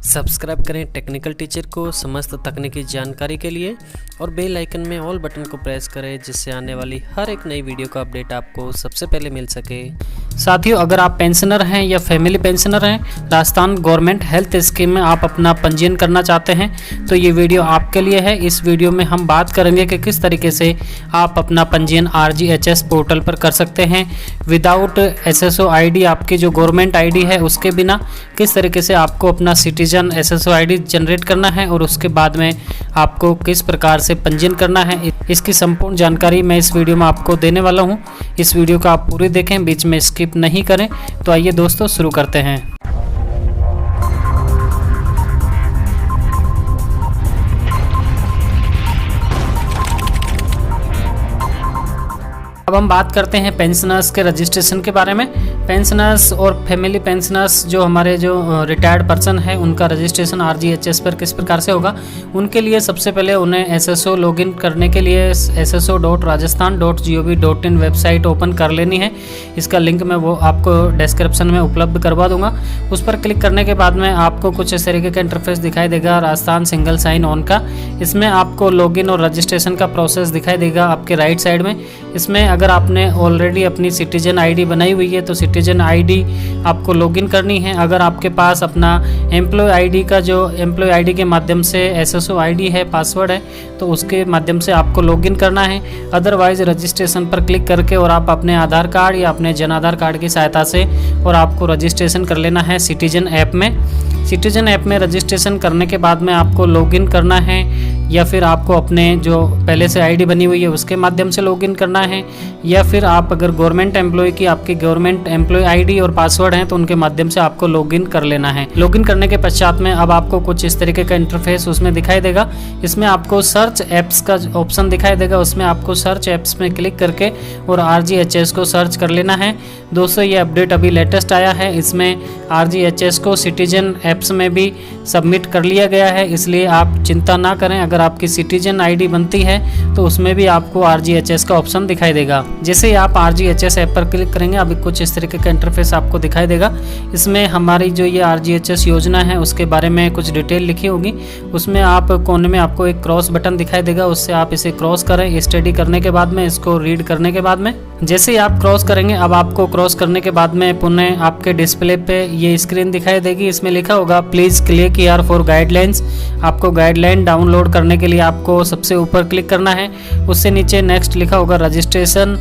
Subscribe करें technical teacher को समस्त तकनीकी जानकारी के लिए और बेल आइकन में ऑल बटन को प्रेस करें जिससे आने वाली हर एक नई वीडियो का अपडेट आपको सबसे पहले मिल सके। साथियों, अगर आप पेंशनर हैं या फैमिली पेंशनर हैं, राजस्थान गवर्नमेंट हेल्थ स्कीम में आप अपना पंजीयन करना चाहते हैं तो ये वीडियो आपके लिए है। इस वीडियो में हम बात करेंगे कि किस तरीके से आप अपना पंजीयन RGHS पोर्टल पर कर सकते हैं विदाउट SSO ID, आपकी जो गवर्नमेंट ID है उसके बिना किस तरीके से आपको अपना सिटीजन SSO ID जनरेट करना है और उसके बाद में आपको किस प्रकार से पंजीयन करना है, इसकी संपूर्ण जानकारी मैं इस वीडियो में आपको देने वाला हूं। इस वीडियो को आप पूरी देखें, बीच में स्किप नहीं करें। तो आइए दोस्तों शुरू करते हैं। अब हम बात करते हैं पेंशनर्स के रजिस्ट्रेशन के बारे में। पेंशनर्स और फैमिली पेंशनर्स जो हमारे जो रिटायर्ड पर्सन है उनका रजिस्ट्रेशन RGHS पर किस प्रकार से होगा, उनके लिए सबसे पहले उन्हें SSO लॉगिन करने के लिए sso.rajasthan.gov.in वेबसाइट ओपन कर लेनी है। इसका लिंक मैं वो आपको डिस्क्रिप्शन में उपलब्ध करवा दूंगा। उस पर क्लिक करने के बाद में आपको कुछ इस तरीके का इंटरफेस दिखाई देगा राजस्थान सिंगल साइन ऑन का। इसमें आपको लॉगिन और रजिस्ट्रेशन का प्रोसेस दिखाई देगा आपके राइट साइड में। इसमें अगर आपने ऑलरेडी अपनी सिटीजन ID बनाई हुई है तो सिटीजन ID आपको लॉगिन करनी है। अगर आपके पास अपना एम्प्लॉय ID का जो एम्प्लॉय ID के माध्यम से SSO ID है, पासवर्ड है, तो उसके माध्यम से आपको लॉगिन करना है। अदरवाइज रजिस्ट्रेशन पर क्लिक करके और आप अपने आधार कार्ड या अपने जन आधार कार्ड की सहायता से और आपको रजिस्ट्रेशन कर लेना है सिटीजन ऐप में। सिटीजन ऐप में रजिस्ट्रेशन करने के बाद में आपको लॉगिन करना है या फिर आपको अपने जो पहले से ID बनी हुई है उसके माध्यम से लॉगिन करना है, या फिर आप अगर गवर्नमेंट एम्प्लॉय की आपकी गवर्नमेंट एम्प्लॉय ID और पासवर्ड हैं तो उनके माध्यम से आपको लॉगिन कर लेना है। लॉगिन करने के पश्चात में अब आपको कुछ इस तरीके का इंटरफेस उसमें दिखाई देगा। इसमें आपको सर्च ऐप्स का ऑप्शन दिखाई देगा, उसमें आपको सर्च ऐप्स में क्लिक करके और RGHS को सर्च कर लेना है। दोस्तों, ये अपडेट अभी लेटेस्ट आया है, इसमें RGHS को सिटीजन ऐप्स में भी सबमिट कर लिया गया है, इसलिए आप चिंता ना करें। अगर आपकी सिटीजन ID बनती है तो उसमें भी आपको RGHS का ऑप्शन दिखाई देगा। जैसे ही आप RGHS ऐप पर क्लिक करेंगे अभी कुछ इस तरीके का इंटरफेस आपको दिखाई देगा। इसमें हमारी जो ये RGHS योजना है उसके बारे में कुछ डिटेल लिखी होगी। उसमें आप कोने में आपको एक क्रॉस बटन दिखाई देगा, उससे आप इसे क्रॉस करें। स्टडी करने के बाद में, इसको रीड करने के बाद में, जैसे ही आप क्रॉस करेंगे अब आपको क्रॉस करने के बाद में पुनः आपके डिस्प्ले पे ये स्क्रीन दिखाई देगी। इसमें लिखा होगा please click here for guidelines. आपको गाइडलाइन डाउनलोड करने के लिए आपको सबसे ऊपर क्लिक करना है। उससे नीचे नेक्स्ट लिखा होगा रजिस्ट्रेशन,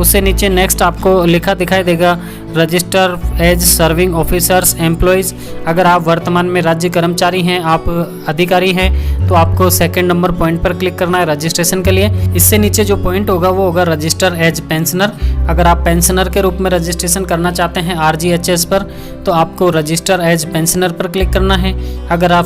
उससे नीचे नेक्स्ट आपको लिखा दिखाई देगा register as serving officers employees. अगर आप वर्तमान में राज्य कर्मचारी हैं, आप अधिकारी हैं, तो आपको सेकंड नंबर पॉइंट पर क्लिक करना है रजिस्ट्रेशन के लिए। इससे नीचे जो पॉइंट होगा वो होगा रजिस्टर एज पेंशनर। अगर आप पेंशनर के रूप में रजिस्ट्रेशन करना चाहते हैं RGHS पर तो आपको रजिस्टर एज पेंशनर पर क्लिक करना है। अगर आप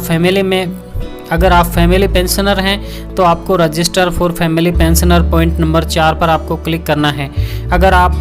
फैमिली पेंशनर हैं तो आपको register for family pensioner point number 4 पर आपको क्लिक करना है। अगर आप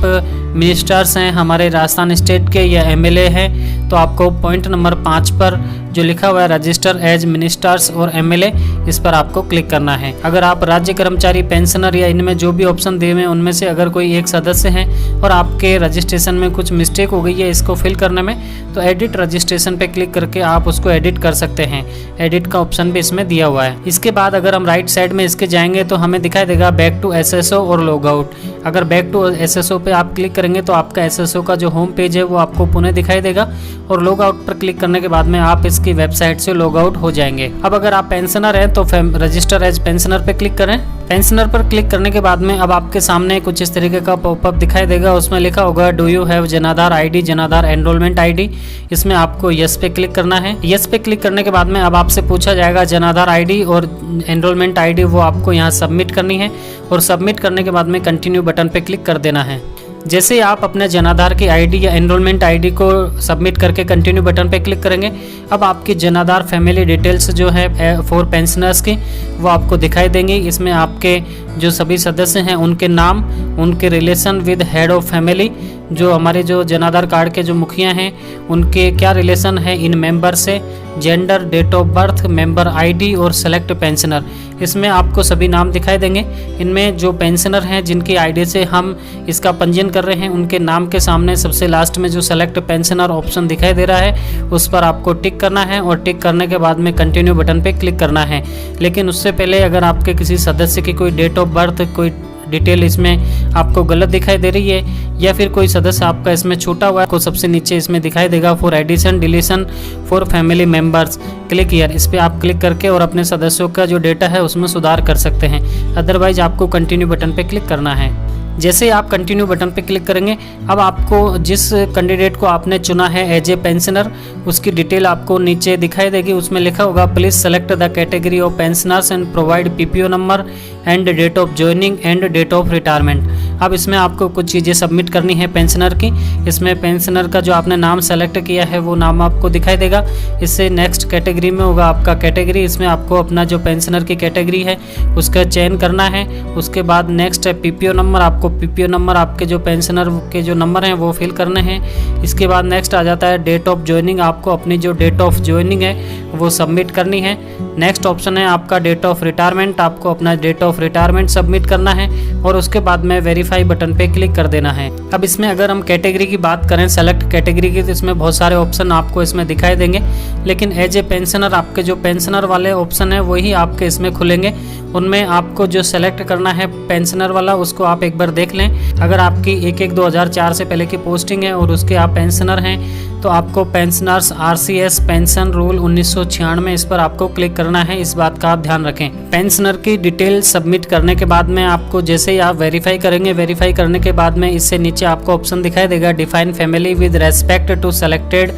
मिनिस्टर्स हैं हमारे राजस्थान स्टेट के या MLA हैं तो आपको पॉइंट नंबर 5 पर जो लिखा हुआ है रजिस्टर एज मिनिस्टर्स और MLA, इस पर आपको क्लिक करना है। अगर आप राज्य कर्मचारी पेंशनर या इनमें जो भी ऑप्शन दिए हुए हैं उनमें से अगर कोई एक सदस्य हैं और आपके रजिस्ट्रेशन में कुछ मिस्टेक हो गई है इसको फिल करने में, तो एडिट रजिस्ट्रेशन पे क्लिक करके आप उसको एडिट कर सकते हैं। एडिट का ऑप्शन भी इसमें दिया हुआ है। इसके बाद अगर हम राइट साइड में इसके जाएंगे तो हमें दिखाई देगा बैक टू SSO और लॉग आउट। अगर बैक टू SSO पे आप क्लिक करेंगे तो आपका SSO का जो होम पेज है वो आपको पुनः दिखाई देगा और लॉग आउट पर क्लिक करने के बाद में आप इसकी वेबसाइट से लॉग आउट हो जाएंगे। अब अगर आप पेंशनर हैं तो रजिस्टर एज पेंशनर पे क्लिक करें। पेंशनर पर क्लिक करने के बाद में अब आपके सामने कुछ इस तरीके का पॉपअप दिखाई देगा। उसमें लिखा होगा डू यू हैव जनाधार ID, जनाधार एनरोलमेंट ID। इसमें आपको यस पे क्लिक करना है। यस पे क्लिक करने के बाद में अब आपसे पूछा जाएगा जनाधार ID और एनरोलमेंट ID, वो आपको यहाँ सबमिट करनी है और सबमिट करने के बाद में कंटिन्यू बटन पे क्लिक कर देना है। जैसे ही आप अपने जनाधार की ID या एनरोलमेंट ID को सबमिट करके कंटिन्यू बटन पे क्लिक करेंगे अब आपकी जनाधार फैमिली डिटेल्स जो है फॉर पेंशनर्स की वो आपको दिखाई देंगी। इसमें आपके जो सभी सदस्य हैं उनके नाम, उनके relation with head of family, जो हमारे जो जन आधार कार्ड के जो मुखिया हैं उनके क्या रिलेशन है इन मेंबर से, gender, date of birth, member ID और सेलेक्ट पेंशनर। इसमें आपको सभी नाम दिखाई देंगे। इनमें जो पेंशनर हैं जिनकी आईडी से हम इसका पंजीयन कर रहे हैं उनके नाम के सामने सबसे लास्ट में जो सेलेक्ट पेंशनर ऑप्शन दिखाई दे रहा है उस पर आपको टिक करना है और टिक करने के बाद में कंटिन्यू बटन पे क्लिक करना है। लेकिन उससे पहले अगर आपके किसी सदस्य की कोई डेट ऑफ बर्थ, कोई डिटेल इसमें आपको गलत दिखाई दे रही है या फिर कोई सदस्य आपका इसमें छूटा हुआ है, को सबसे नीचे इसमें दिखाई देगा for addition deletion for family members, click here. इस पर आप क्लिक करके और अपने सदस्यों का जो डेटा है उसमें सुधार कर सकते हैं। अदरवाइज आपको कंटिन्यू बटन पे क्लिक करना है। जैसे ही आप कंटिन्यू बटन पर क्लिक करेंगे, अब आपको जिस कैंडिडेट को आपने चुना है एज ए पेंशनर उसकी डिटेल आपको नीचे दिखाई देगी। उसमें लिखा होगा please select the category of pensioners and provide PPO number and date of joining and date of retirement. अब इसमें आपको कुछ चीज़ें सबमिट करनी है पेंशनर की। इसमें पेंशनर का जो आपने नाम सेलेक्ट किया है वो नाम आपको दिखाई देगा। इससे नेक्स्ट कैटेगरी में होगा आपका कैटेगरी। इसमें आपको अपना जो पेंशनर की कैटेगरी है उसका चयन करना है। उसके बाद नेक्स्ट है पीपीओ नंबर। आपको पीपीओ नंबर आपके जो पेंशनर के जो नंबर हैं वो फिल करने हैं। इसके बाद नेक्स्ट आ जाता है डेट ऑफ ज्वाइनिंग। आपको अपनी जो डेट ऑफ ज्वाइनिंग है वो सबमिट करनी है। नेक्स्ट ऑप्शन है आपका डेट ऑफ रिटायरमेंट। आपको अपना डेट ऑफ रिटायरमेंट सबमिट करना है और उसके बाद में वेरीफाई बटन पे क्लिक कर देना है। अब इसमें अगर हम कैटेगरी की बात करें, सेलेक्ट कैटेगरी की, तो इसमें बहुत सारे ऑप्शन आपको इसमें दिखाई देंगे। लेकिन एज ए पेंशनर आपके जो पेंशनर वाले ऑप्शन है वही आपके इसमें खुलेंगे। उनमें आपको जो सेलेक्ट करना है पेंशनर वाला उसको आप एक बार देख लें। अगर आपकी 1/1/2004 से पहले की पोस्टिंग है और उसके आप पेंशनर हैं तो आपको पेंशनर्स आरसीएस पेंशन रूल 1996 इस पर आपको क्लिक करना है। इस बात का आप ध्यान रखें। पेंशनर की डिटेल सबमिट करने के बाद में आपको जैसे ही आप वेरीफाई करेंगे, वेरीफाई करने के बाद में इससे नीचे आपको ऑप्शन दिखाई देगा define family with respect to selected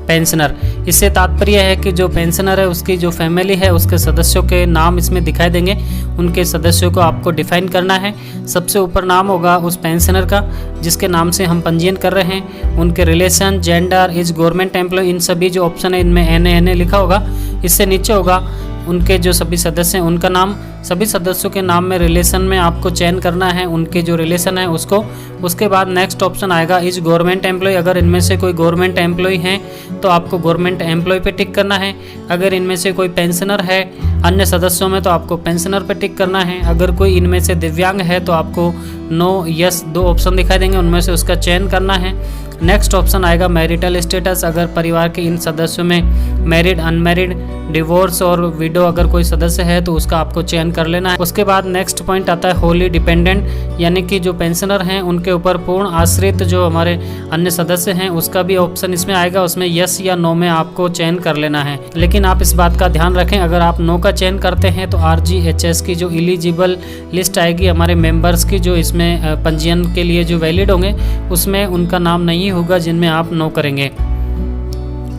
pensioner. इससे तात्पर्य है कि जो पेंशनर है उसकी जो फैमिली है उसके सदस्यों के नाम इसमें दिखाई देंगे। उनके सदस्यों को आपको डिफाइन करना है। सबसे ऊपर नाम होगा उस पेंशनर का जिसके नाम से हम पंजीयन कर रहे हैं। उनके relation, gender, is government employ, इन सभी जो ऑप्शन है इनमें एन लिखा होगा। इससे नीचे होगा उनके जो सभी सदस्य हैं उनका नाम। सभी सदस्यों के नाम में रिलेशन में आपको चयन करना है उनके जो रिलेशन है उसको। उसके बाद नेक्स्ट ऑप्शन आएगा इज गवर्नमेंट एम्प्लॉय। अगर इनमें से कोई गवर्नमेंट एम्प्लॉय हैं तो आपको गवर्नमेंट एम्प्लॉय पे टिक करना है। अगर इनमें से कोई पेंशनर है अन्य सदस्यों में तो आपको पेंशनर पे टिक करना है। अगर कोई इनमें से दिव्यांग है तो आपको नो, यस, दो ऑप्शन दिखाई देंगे, उनमें से उसका चयन करना है। नेक्स्ट ऑप्शन आएगा मैरिटल स्टेटस। अगर परिवार के इन सदस्यों में मैरिड, अनमैरिड, डिवोर्स और विडो अगर कोई सदस्य है तो उसका आपको चयन कर लेना है। उसके बाद नेक्स्ट पॉइंट आता है होली डिपेंडेंट, यानी कि जो पेंशनर हैं उनके ऊपर पूर्ण आश्रित जो हमारे अन्य सदस्य हैं उसका भी ऑप्शन इसमें आएगा। उसमें यस या नो में आपको चयन कर लेना है। लेकिन आप इस बात का ध्यान रखें, अगर आप नो का चयन करते हैं तो RGHS की जो एलिजिबल लिस्ट आएगी हमारे मेंबर्स की जो इसमें पंजीयन के लिए जो वैलिड होंगे उसमें उनका नाम नहीं होगा जिनमें आप नो करेंगे।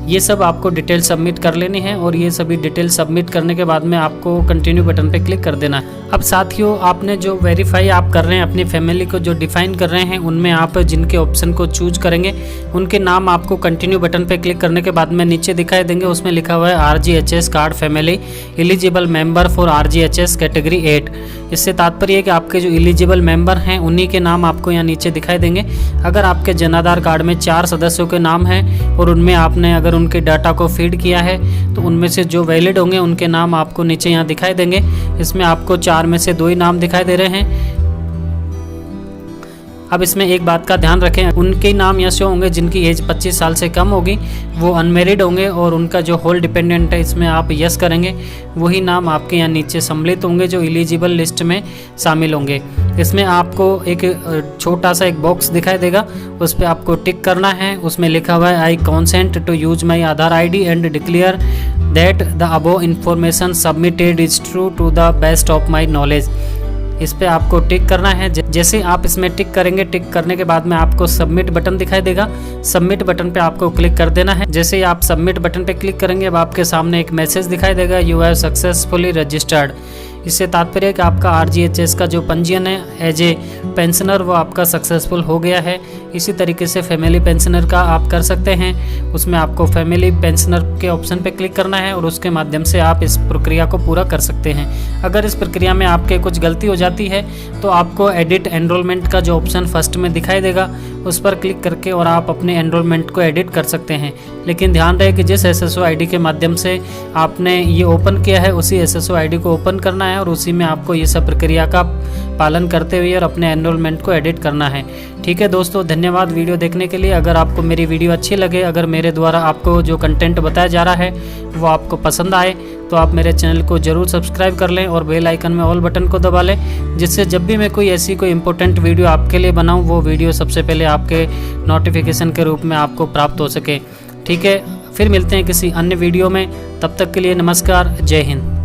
ये सब आपको डिटेल सबमिट कर लेनी है और ये सभी डिटेल सबमिट करने के बाद में आपको कंटिन्यू बटन पे क्लिक कर देना है। अब साथियों, आपने जो वेरीफाई आप कर रहे हैं अपनी फैमिली को जो डिफाइन कर रहे हैं उनमें आप जिनके ऑप्शन को चूज करेंगे उनके नाम आपको कंटिन्यू बटन पे क्लिक करने के बाद में नीचे दिखाई देंगे। उसमें लिखा हुआ है RGHS card family eligible member for RGHS category 8। इससे तात्पर्य है कि आपके जो एलिजिबल मेंबर हैं उन्हीं के नाम आपको यहाँ नीचे दिखाई देंगे। अगर आपके जन आधार कार्ड में 4 सदस्यों के नाम हैं और उनमें आपने अगर उनके डाटा को फीड किया है तो उनमें से जो वैलिड होंगे उनके नाम आपको नीचे यहाँ दिखाई देंगे। इसमें आपको 4 में से 2 ही नाम दिखाई दे रहे हैं। अब इसमें एक बात का ध्यान रखें, उनके नाम यहाँ शो होंगे जिनकी एज 25 साल से कम होगी, वो अनमेरिड होंगे और उनका जो होल डिपेंडेंट है इसमें आप यस करेंगे, वही नाम आपके यहाँ नीचे सम्मिलित होंगे जो एलिजिबल लिस्ट में शामिल होंगे। इसमें आपको एक छोटा सा एक बॉक्स दिखाई देगा, उस पर आपको टिक करना है। उसमें लिखा हुआ है I consent to use my Aadhaar ID and declare that the above information submitted is true to the best of my knowledge. इस पे आपको टिक करना है। जैसे आप इसमें टिक करेंगे, टिक करने के बाद में आपको सबमिट बटन दिखाई देगा। सबमिट बटन पे आपको क्लिक कर देना है। जैसे ही आप सबमिट बटन पे क्लिक करेंगे अब आपके सामने एक मैसेज दिखाई देगा, यू हैव सक्सेसफुली रजिस्टर्ड। इससे तात्पर्य है कि आपका RGHS का जो पंजीयन है एज ए पेंशनर वो आपका सक्सेसफुल हो गया है। इसी तरीके से फैमिली पेंशनर का आप कर सकते हैं। उसमें आपको फैमिली पेंशनर के ऑप्शन पे क्लिक करना है और उसके माध्यम से आप इस प्रक्रिया को पूरा कर सकते हैं। अगर इस प्रक्रिया में आपके कुछ गलती हो जाती है तो आपको एडिट एनरोलमेंट का जो ऑप्शन फर्स्ट में दिखाई देगा उस पर क्लिक करके और आप अपने एनरोलमेंट को एडिट कर सकते हैं। लेकिन ध्यान रहे कि जिस SSO ID के माध्यम से आपने ये ओपन किया है उसी SSO ID को ओपन करना है और उसी में आपको ये सब प्रक्रिया का पालन करते हुए और अपने एनरोलमेंट को एडिट करना है। ठीक है दोस्तों, धन्यवाद वीडियो देखने के लिए। अगर आपको मेरी वीडियो अच्छी लगे, अगर मेरे द्वारा आपको जो कंटेंट बताया जा रहा है वो आपको पसंद आए तो आप मेरे चैनल को ज़रूर सब्सक्राइब कर लें और बेल आइकन में ऑल बटन को दबा लें, जिससे जब भी मैं कोई ऐसी कोई इंपॉर्टेंट वीडियो आपके लिए बनाऊं वो वीडियो सबसे पहले आपके नोटिफिकेशन के रूप में आपको प्राप्त हो सके। ठीक है, फिर मिलते हैं किसी अन्य वीडियो में। तब तक के लिए नमस्कार, जय हिंद।